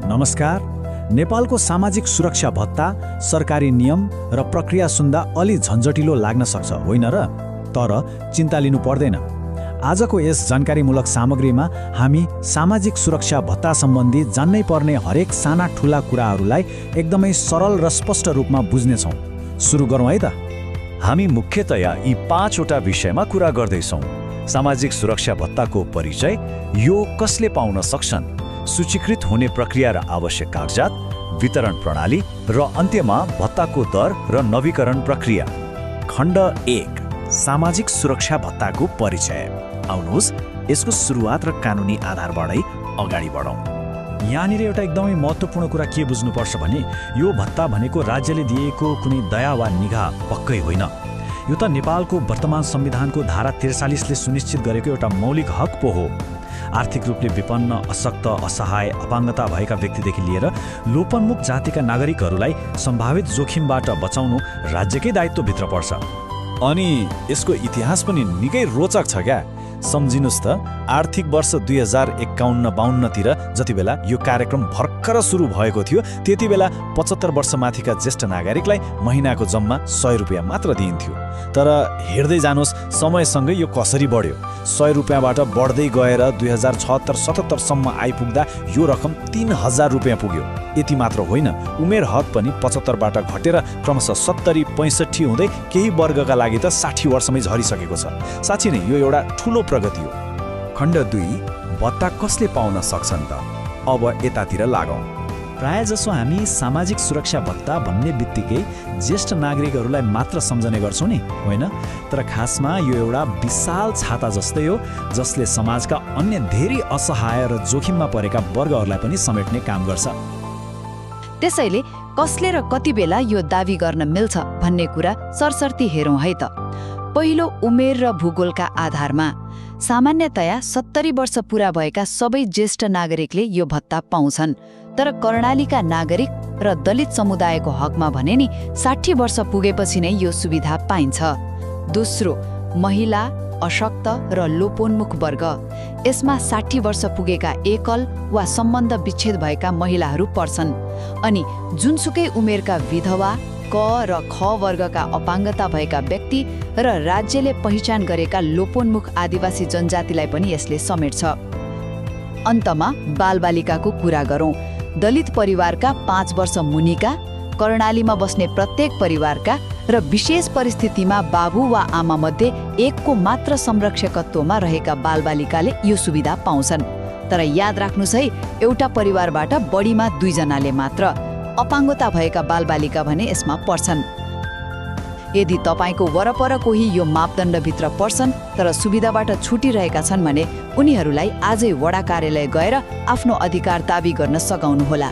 नमस्कार। नेपालको सामाजिक सुरक्षा भत्ता सरकारी नियम र प्रक्रिया सुन्दा अलि झन्झटिलो लाग्न सक्छ, होइन र? तर चिन्ता लिनु पर्दैन। आजको यस जानकारीमूलक सामग्रीमा हामी सामाजिक सुरक्षा भत्ता सम्बन्धी जान्नै पर्ने हरेक साना ठुला कुराहरूलाई एकदमै सरल र स्पष्ट रूपमा बुझ्नेछौँ। सुरु गरौँ है त। हामी मुख्यतया यी 5 वटा विषयमा कुरा गर्दैछौँ। सामाजिक सुरक्षा भत्ताको परिचय, यो कसले पाउन सक्छन्, सूचीकृत हुने प्रक्रिया र आवश्यक कागजात, वितरण प्रणाली र अन्त्यमा भत्ताको दर र नवीकरण प्रक्रिया। खण्ड 1, सामाजिक सुरक्षा भत्ताको परिचय। आउनुहोस् यसको सुरुवात र कानुनी आधारबाटै अगाडि बढौँ। यहाँनिर एउटा एकदमै महत्त्वपूर्ण कुरा के बुझ्नुपर्छ भने यो भत्ता भनेको राज्यले दिएको कुनै दया वा निगाह पक्कै होइन। यो त नेपालको वर्तमान संविधानको धारा 43ले सुनिश्चित गरेको एउटा मौलिक हक पो हो। आर्थिक रूपले विपन्न, अशक्त, असहाय, अपाङ्गता भएका व्यक्तिदेखि लिएर लोपन्मुख जातिका नागरिकहरूलाई सम्भावित जोखिमबाट बचाउनु राज्यकै दायित्वभित्र पर्छ। अनि यसको इतिहास पनि निकै रोचक छ क्या। सम्झिनुस् त, आर्थिक वर्ष 2051-52तिर जति बेला यो कार्यक्रम भर्खर सुरु भएको थियो, त्यति बेला 75 वर्षमाथिका ज्येष्ठ नागरिकलाई महिनाको जम्मा 100 रुपियाँ मात्र दिइन्थ्यो। तर हेर्दै जानुहोस् समयसँगै यो कसरी बढ्यो। 100 रुपियाँबाट बढ्दै गएर 2076-77 सम्म आइपुग्दा यो रकम 3000 रुपियाँ पुग्यो। यति मात्र होइन, उमेर हद पनि 75बाट घटेर क्रमशः 70-65 हुँदै केही वर्गका लागि त 60 वर्षमै झरिसकेको छ। साँच्चै नै यो एउटा ठुलो प्रगति हो। खण्ड 2, भत्ता कसले पाउन सक्छन् त? अब यतातिर लागौँ। प्रायःजसो हामी सामाजिक सुरक्षा भत्ता भन्ने बित्तिकै ज्येष्ठ नागरिकहरूलाई मात्र सम्झने गर्छौँ नि, होइन? तर खासमा यो एउटा विशाल छाता जस्तै हो, जसले समाजका अन्य धेरै असहाय र जोखिममा परेका वर्गहरूलाई पनि समेट्ने काम गर्छ। त्यसैले कसले र कति बेला यो दावी गर्न मिल्छ भन्ने कुरा सरसर्ती हेरौँ है त। पहिलो, उमेर र भूगोलका आधारमा सामान्यतया 70 वर्ष पुरा भएका सबै ज्येष्ठ नागरिकले यो भत्ता पाउँछन्। तर कर्णालीका नागरिक र दलित समुदायको हकमा भने नि 60 वर्ष पुगेपछि नै यो सुविधा पाइन्छ। दोस्रो, महिला, अशक्त र लोपोन्मुख वर्ग। यसमा 60 वर्ष पुगेका एकल वा सम्बन्ध विच्छेद भएका महिलाहरू पर्छन्। अनि जुनसुकै उमेरका विधवा, क र ख वर्गका अपाङ्गता भएका व्यक्ति र राज्यले पहिचान गरेका लोपोन्मुख आदिवासी जनजातिलाई पनि यसले समेट्छ। अन्तमा बालबालिकाको कुरा गरौँ। दलित परिवारका 5 वर्ष मुनिका, कर्णालीमा बस्ने प्रत्येक परिवारका र विशेष परिस्थितिमा बाबु वा आमा मध्ये एकको मात्र संरक्षकत्वमा रहेका बालबालिकाले यो सुविधा पाउँछन्। तर याद राख्नुहोस् है, एउटा परिवारबाट बढीमा 2 जनाले मात्र। अपाङ्गता भएका बालबालिका भने यसमा पर्छन्। यदि तपाईँको वरपर कोही यो मापदण्डभित्र पर्छन् तर सुविधाबाट छुटिरहेका छन् भने उनीहरूलाई आजै वडा कार्यालय गएर आफ्नो अधिकार दाबी गर्न सघाउनुहोला।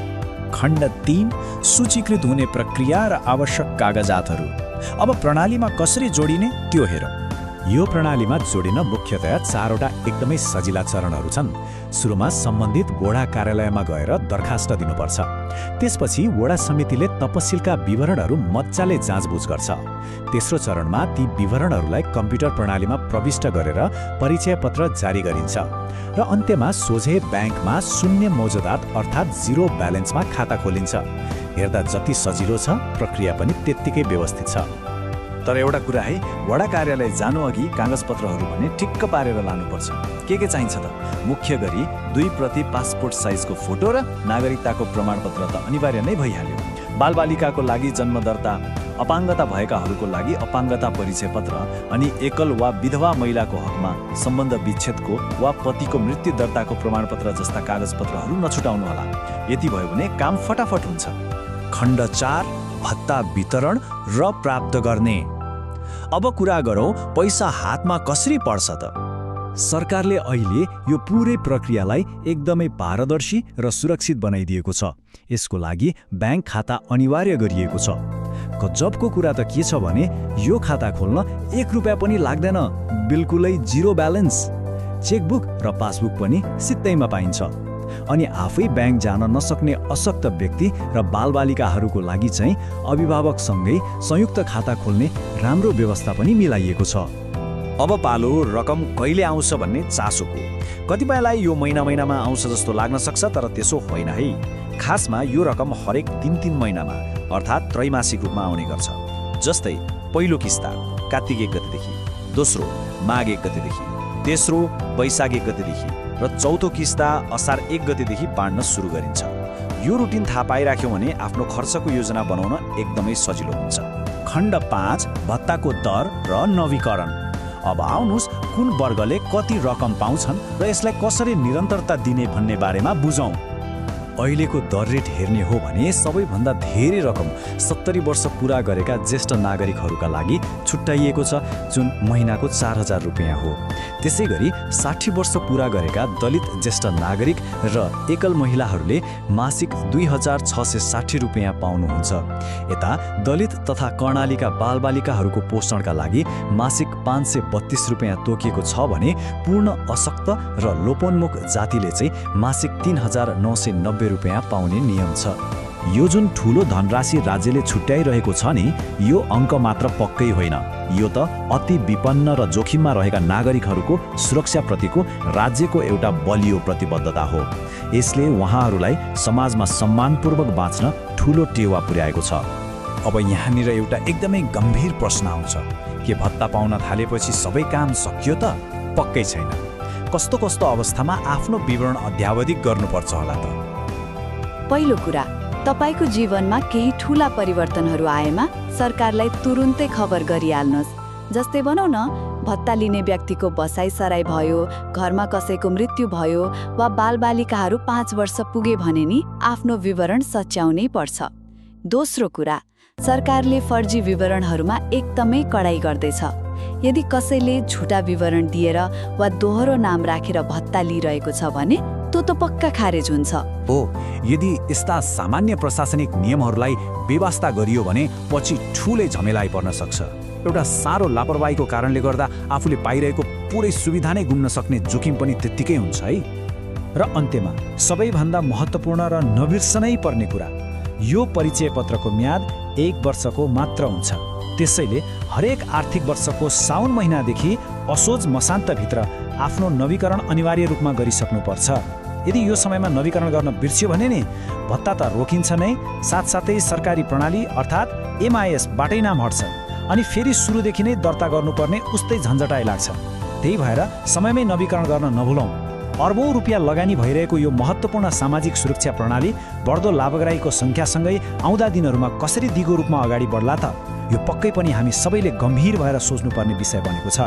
खण्ड 3, सूचीकृत हुने प्रक्रिया र आवश्यक कागजातहरू। अब प्रणालीमा कसरी जोडिने त्यो हेरौँ। यो प्रणालीमा जोडिन मुख्यतया 4 वटा एकदमै सजिला चरणहरू छन्। सुरुमा सम्बन्धित वडा कार्यालयमा गएर दरखास्त दिनुपर्छ। त्यसपछि वडा समितिले तपसिलका विवरणहरू मज्जाले जाँचबुझ गर्छ। तेस्रो चरणमा ती विवरणहरूलाई कम्प्युटर प्रणालीमा प्रविष्ट गरेर परिचय पत्र जारी गरिन्छ र अन्त्यमा सोझै ब्याङ्कमा शून्य मौजुदात अर्थात् 0 ब्यालेन्समा खाता खोलिन्छ। हेर्दा जति सजिलो छ, प्रक्रिया पनि त्यत्तिकै व्यवस्थित छ। तर एउटा कुरा है, वडा कार्यालय जानु अघि कागजपत्रहरू भने ठिक्क पारेर लानुपर्छ। के चाहिन्छ त? मुख्य गरी 2 प्रति पासपोर्ट साइजको फोटो र नागरिकताको प्रमाणपत्र त अनिवार्य नै भइहाल्यो। बालबालिकाको लागि जन्म दर्ता, अपाङ्गता भएकाहरूको लागि अपाङ्गता परिचय पत्र अनि एकल वा विधवा महिलाको हकमा सम्बन्ध विच्छेदको वा पतिको मृत्यु दर्ताको प्रमाणपत्र जस्ता कागजपत्रहरू नछुटाउनुहोला। यति भयो भने काम फटाफट हुन्छ। खण्ड 4, भत्ता वितरण र प्राप्त गर्ने। अब कुरा गरौँ पैसा हातमा कसरी पर्छ त? सरकारले अहिले यो पुरै प्रक्रियालाई एकदमै पारदर्शी र सुरक्षित बनाइदिएको छ। यसको लागि ब्याङ्क खाता अनिवार्य गरिएको छ। गजबको कुरा त के छ भने यो खाता खोल्न 1 रुपियाँ पनि लाग्दैन, बिल्कुलै 0 ब्यालेन्स। चेकबुक र पासबुक पनि सित्तैमा पाइन्छ। अनि आफै ब्याङ्क जान नसक्ने अशक्त व्यक्ति र बालबालिकाहरूको लागि चाहिँ अभिभावकसँगै संयुक्त खाता खोल्ने राम्रो व्यवस्था पनि मिलाइएको छ। अब पालो रकम कहिले आउँछ भन्ने चासोको। कतिपयलाई यो महिनामा आउँछ जस्तो लाग्न सक्छ, तर त्यसो होइन है। खासमा यो रकम हरेक 3-3 महिनामा अर्थात् त्रैमासिक रूपमा आउने गर्छ। जस्तै पहिलो किस्ता कार्तिक 1 गतेदेखि, दोस्रो माघ 1 गतेदेखि, तेस्रो वैशाख 1 गतेदेखि र चौथो किस्ता असार 1 गतेदेखि बाँड्न सुरु गरिन्छ। यो रुटिन थाहा पाइराख्यौँ भने आफ्नो खर्चको योजना बनाउन एकदमै सजिलो हुन्छ। खण्ड 5 भत्ताको दर र नवीकरण। अब आउनुहोस् कुन वर्गले कति रकम पाउँछन् र यसलाई कसरी निरन्तरता दिने भन्ने बारेमा बुझौँ। अहिलेको दर रेट हेर्ने हो भने सबैभन्दा धेरै रकम 70 वर्ष पुरा गरेका ज्येष्ठ नागरिकहरूका लागि छुट्याइएको छ, जुन महिनाको 4000 रुपियाँ हो। त्यसै गरी 60 वर्ष पुरा गरेका दलित ज्येष्ठ नागरिक र एकल महिलाहरूले मासिक 2660 रुपियाँ पाउनुहुन्छ। यता दलित तथा कर्णालीका बालबालिकाहरूको पोषणका लागि मासिक 532 रुपियाँ तोकिएको छ भने पूर्ण अशक्त र लोपोन्मुख जातिले चाहिँ मासिक 3990 रुपियाँ पाउने नियम छ। यो जुन ठूलो धनराशि राज्यले छुट्याइरहेको छ नि, यो अङ्क मात्र पक्कै होइन, यो त अति विपन्न र जोखिममा रहेका नागरिकहरूको सुरक्षाप्रतिको राज्यको एउटा बलियो प्रतिबद्धता हो। यसले उहाँहरूलाई समाजमा सम्मानपूर्वक बाँच्न ठूलो टेवा पुर्याएको छ। अब यहाँनिर एउटा एकदमै गम्भीर प्रश्न आउँछ, के भत्ता पाउन थालेपछि सबै काम सकियो त? पक्कै छैन। कस्तो कस्तो अवस्थामा आफ्नो विवरण अध्यावधिक गर्नुपर्छ होला त? पहिलो कुरा, तपाईको जीवनमा केही ठूला परिवर्तनहरू आएमा सरकारलाई तुरुन्तै खबर गरिहाल्नुहोस्। जस्तै भनौँ न, भत्ता लिने व्यक्तिको बसाइसराई भयो, घरमा कसैको मृत्यु भयो वा बालबालिकाहरू 5 वर्ष पुगे भने नि आफ्नो विवरण सच्याउनै पर्छ। दोस्रो कुरा, सरकारले फर्जी विवरणहरूमा एकदमै कडाई गर्दैछ। यदि कसैले झुटा विवरण दिएर वा दोहोरो नाम राखेर भत्ता लिइरहेको छ भने त्यो त पक्का खारेज हुन्छ। हो, यदि यस्ता सामान्य प्रशासनिक नियमहरूलाई बेवास्ता गरियो भने पछि ठूलै झमेला आइपर्न सक्छ। एउटा सारो लापरवाहीको कारणले गर्दा आफूले पाइरहेको पुरै सुविधा नै गुम्न सक्ने जोखिम पनि त्यत्तिकै हुन्छ है। र अन्त्यमा सबैभन्दा महत्त्वपूर्ण र नबिर्सनै पर्ने कुरा, यो परिचय पत्रको म्याद 1 वर्षको मात्र हुन्छ। त्यसैले हरेक आर्थिक वर्षको साउन महिनादेखि असोज मसान्तभित्र आफ्नो नवीकरण अनिवार्य रूपमा गरिसक्नुपर्छ। यदि यो समयमा नवीकरण गर्न बिर्स्यो भने नि भत्ता त रोकिन्छ नै, साथसाथै सरकारी प्रणाली अर्थात् MIS-बाटै नाम हट्छ अनि फेरि सुरुदेखि नै दर्ता गर्नुपर्ने उस्तै झन्झटाइ लाग्छ। त्यही भएर समयमै नवीकरण गर्न नभुलौँ। अर्बौं रुपियाँ लगानी भइरहेको यो महत्त्वपूर्ण सामाजिक सुरक्षा प्रणाली बढ्दो लाभग्राहीको सङ्ख्यासँगै आउँदा दिनहरूमा कसरी दिगो रूपमा अगाडि बढ्ला त? यो पक्कै पनि हामी सबैले गम्भीर भएर सोच्नुपर्ने विषय बनेको छ।